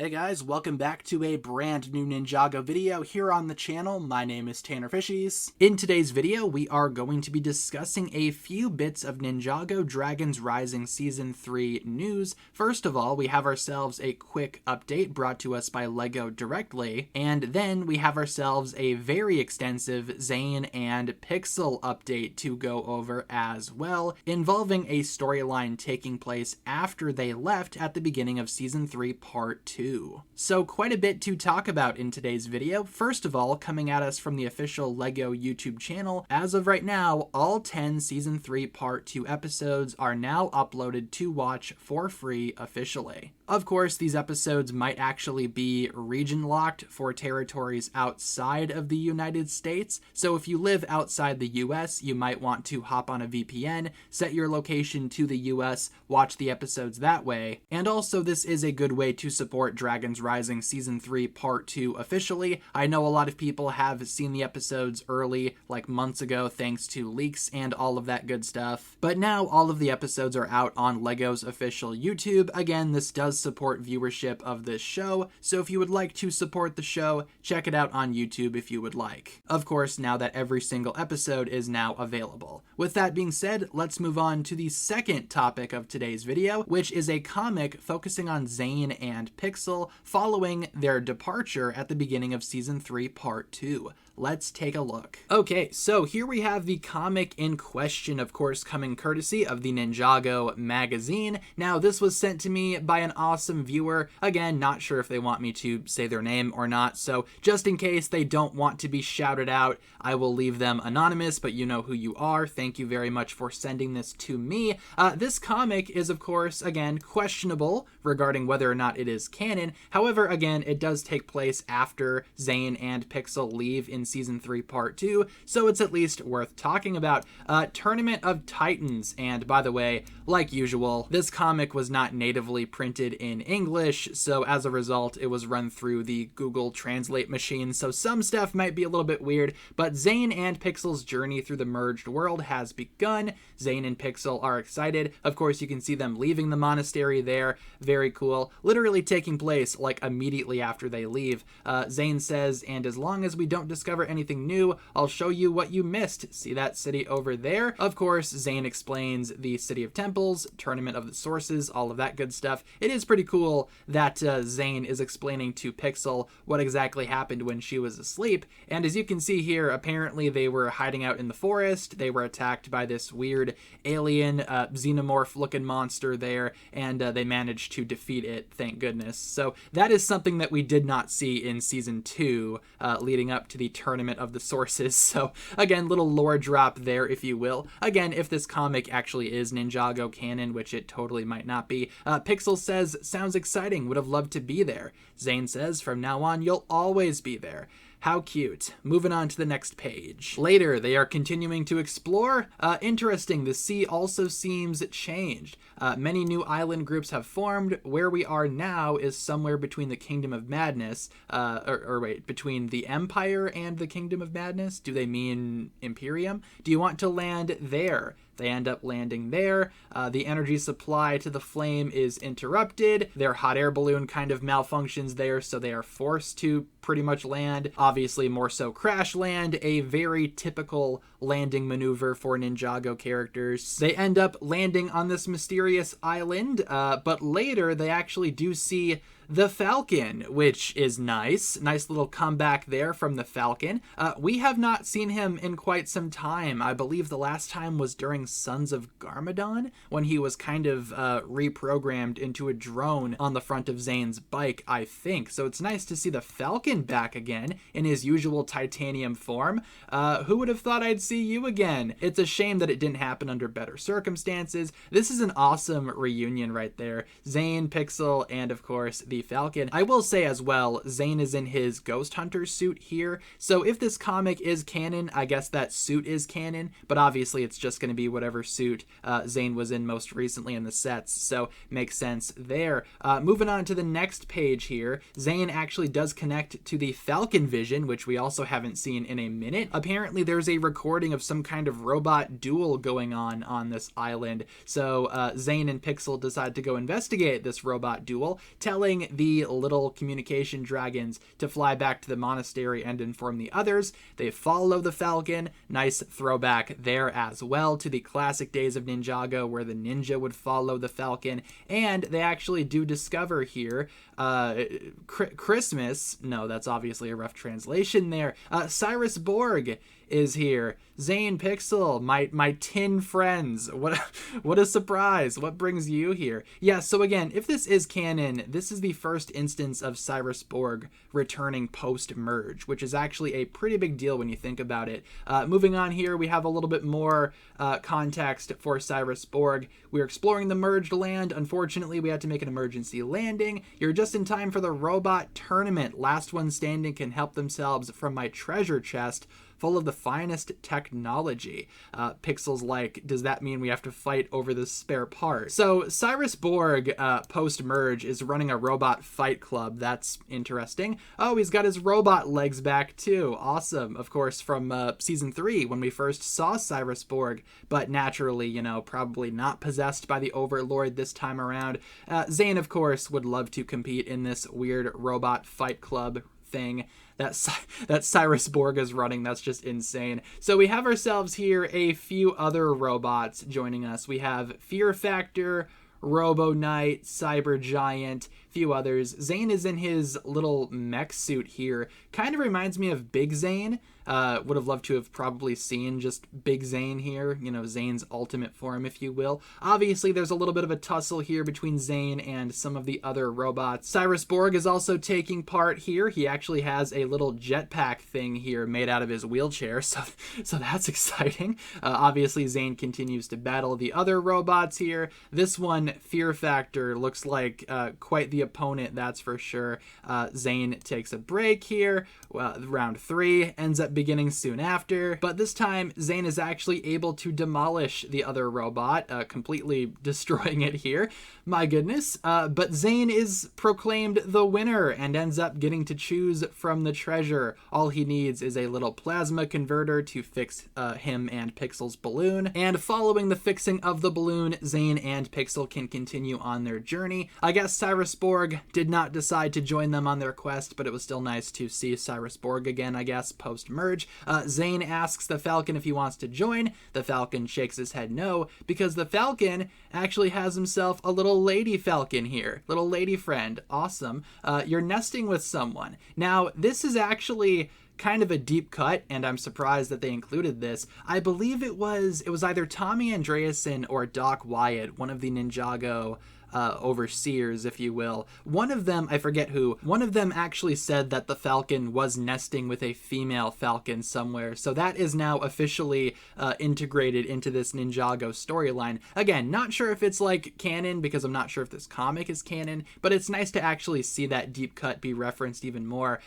Hey guys, welcome back to a brand new Ninjago video here on the channel. My name is TannerFishies. In today's video, we are going to be discussing a few bits of Ninjago Dragons Rising Season 3 news. First of all, we have ourselves a quick update brought to us by LEGO directly, and then we have ourselves a very extensive Zane and Pixel update to go over as well, involving a storyline taking place after they left at the beginning of Season 3 Part 2. So quite a bit to talk about in today's video. First of all, coming at us from the official LEGO YouTube channel, as of right now, all 10 Season 3 Part 2 episodes are now uploaded to watch for free officially. Of course, these episodes might actually be region-locked for territories outside of the United States, so if you live outside the US, you might want to hop on a VPN, set your location to the US, watch the episodes that way, and also this is a good way to support Dragons Rising Season 3 Part 2 officially. I know a lot of people have seen the episodes early, like months ago, thanks to leaks and all of that good stuff, but now all of the episodes are out on LEGO's official YouTube. Again, this does support viewership of this show, so if you would like to support the show, check it out on YouTube if you would like. Of course, now that every single episode is now available. With that being said, let's move on to the second topic of today's video, which is a comic focusing on Zane and Pixel following their departure at the beginning of Season 3 Part 2. Let's take a look. Okay, so here we have the comic in question, of course, coming courtesy of the Ninjago magazine. Now, this was sent to me by an awesome viewer. Again, not sure if they want me to say their name or not, so just in case they don't want to be shouted out, I will leave them anonymous, but you know who you are. Thank you very much for sending this to me. This comic is, of course, again, questionable regarding whether or not it is canon. However, again, it does take place after Zane and Pixel leave in Season 3 Part 2, so it's at least worth talking about. Tournament of Titans, and by the way, like usual, this comic was not natively printed in English, so as a result, it was run through the Google Translate machine, so some stuff might be a little bit weird, but Zane and Pixel's journey through the merged world has begun. Zane and Pixel are excited. Of course, you can see them leaving the monastery there. Very cool. Literally taking place like immediately after they leave. Zane says, "And as long as we don't discover anything new, I'll show you what you missed. See that city over there?" Of course, Zane explains the City of Temples, Tournament of the Sources, all of that good stuff. It is pretty cool that Zane is explaining to Pixel what exactly happened when she was asleep. And as you can see here, apparently they were hiding out in the forest. They were attacked by this weird alien xenomorph-looking monster there, and they managed to defeat it, thank goodness. So that is something that we did not see in Season 2, leading up to the Tournament of the Sources. So again, little lore drop there, if you will. Again, if this comic actually is Ninjago canon, which it totally might not be, Pixel says, "Sounds exciting, would have loved to be there." Zane says, "From now on, you'll always be there." How cute. Moving on to the next page. Later, they are continuing to explore. Interesting, the sea also seems changed. Many new island groups have formed. Where we are now is somewhere between the Kingdom of Madness, between the Empire and the Kingdom of Madness. Do they mean Imperium? Do you want to land there? They end up landing there. The energy supply to the flame is interrupted. Their hot air balloon kind of malfunctions there, so they are forced to pretty much land. Obviously, more so crash land, a very typical landing maneuver for Ninjago characters. They end up landing on this mysterious island, but later they actually do see the Falcon, which is nice. Nice little comeback there from the Falcon. We have not seen him in quite some time. I believe the last time was during Sons of Garmadon, when he was kind of reprogrammed into a drone on the front of Zane's bike, I think. So it's nice to see the Falcon back again in his usual titanium form. Who would have thought I'd see you again? It's a shame that it didn't happen under better circumstances. This is an awesome reunion right there. Zane, Pixel, and of course the Falcon. I will say as well, Zane is in his Ghost Hunter suit here, so if this comic is canon, I guess that suit is canon, but obviously it's just going to be whatever suit Zane was in most recently in the sets, so makes sense there. Moving on to the next page here, Zane actually does connect to the Falcon vision, which we also haven't seen in a minute. Apparently there's a recording of some kind of robot duel going on this island, so Zane and Pixel decide to go investigate this robot duel, telling telling the little communication dragons to fly back to the monastery and inform the others. They follow the Falcon. Nice throwback there as well to the classic days of Ninjago where the ninja would follow the Falcon. And they actually do discover here Christmas. No, that's obviously a rough translation there. Cyrus Borg is here. Zane, Pixel, my tin friends. What a surprise. What brings you here? Yeah, so again, if this is canon, this is the first instance of Cyrus Borg returning post-merge, which is actually a pretty big deal when you think about it. Moving on here, we have a little bit more context for Cyrus Borg. We're exploring the merged land. Unfortunately, we had to make an emergency landing. You're just in time for the robot tournament. Last one standing can help themselves from my treasure chest full of the finest technology. Pixel's like, does that mean we have to fight over this spare part? So Cyrus Borg, post-merge, is running a robot fight club. That's interesting. Oh, he's got his robot legs back too. Awesome. Of course, from season 3 when we first saw Cyrus Borg, but naturally, you know, probably not possessed by the Overlord this time around. Zane, of course, would love to compete in this weird robot fight club thing that Cyrus Borg is running. That's just insane. So we have ourselves here a few other robots joining us. We have Fear Factor, Robo Knight, Cyber Giant, few others. Zane is in his little mech suit here. Kind of reminds me of Big Zane. Would have loved to have probably seen just Big Zane here, you know, Zane's ultimate form, if you will. Obviously, there's a little bit of a tussle here between Zane and some of the other robots. Cyrus Borg is also taking part here. He actually has a little jetpack thing here made out of his wheelchair, so that's exciting. Obviously, Zane continues to battle the other robots here. This one, Fear Factor, looks like quite the opponent, that's for sure. Zane takes a break here. Round 3 ends up beginning soon after, but this time Zane is actually able to demolish the other robot, completely destroying it here. My goodness. But Zane is proclaimed the winner and ends up getting to choose from the treasure. All he needs is a little plasma converter to fix him and Pixel's balloon, and following the fixing of the balloon, Zane and Pixel can continue on their journey. I guess Cyrus Borg did not decide to join them on their quest, but it was still nice to see Cyrus Borg again, I guess, post-merge. Zane asks the Falcon if he wants to join. The Falcon shakes his head no, because the Falcon actually has himself a little lady Falcon here. Little lady friend. Awesome. You're nesting with someone. Now, this is actually kind of a deep cut, and I'm surprised that they included this. I believe it was either Tommy Andreasen or Doc Wyatt, one of the Ninjago overseers, if you will. One of them, I forget who, one of them actually said that the Falcon was nesting with a female Falcon somewhere, so that is now officially integrated into this Ninjago storyline. Again, not sure if it's like canon, because I'm not sure if this comic is canon, but it's nice to actually see that deep cut be referenced even more.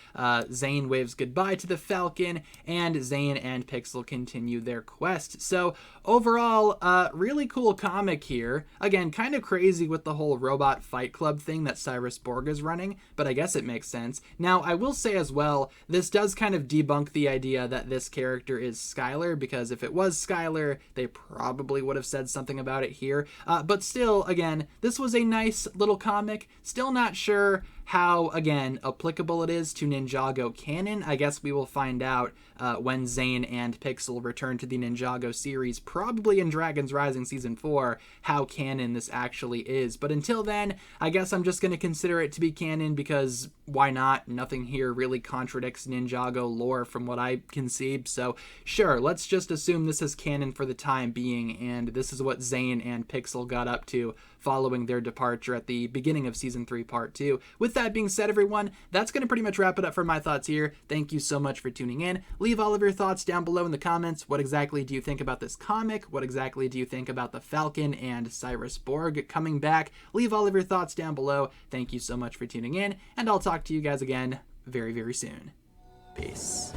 Zane waves goodbye to the Falcon, and Zane and Pixel continue their quest. So overall, really cool comic here. Again, kind of crazy with the whole robot fight club thing that Cyrus Borg is running, but I guess it makes sense. Now, I will say as well, this does kind of debunk the idea that this character is Skylar, because if it was Skylar, they probably would have said something about it here. But still, again, this was a nice little comic. Still not sure how, again, applicable it is to Ninjago canon. I guess we will find out when Zane and Pixel return to the Ninjago series, probably in Dragon's Rising Season 4, how canon this actually is. But until then, I guess I'm just going to consider it to be canon, because why not? Nothing here really contradicts Ninjago lore from what I can see. So sure, let's just assume this is canon for the time being, and this is what Zane and Pixel got up to following their departure at the beginning of Season 3 Part 2. With that being said, everyone, that's going to pretty much wrap it up for my thoughts here. Thank you so much for tuning in. Leave all of your thoughts down below in the comments. What exactly do you think about this comic? What exactly do you think about the Falcon and Cyrus Borg coming back? Leave all of your thoughts down below. Thank you so much for tuning in, and I'll talk to you guys again very, very soon. Peace.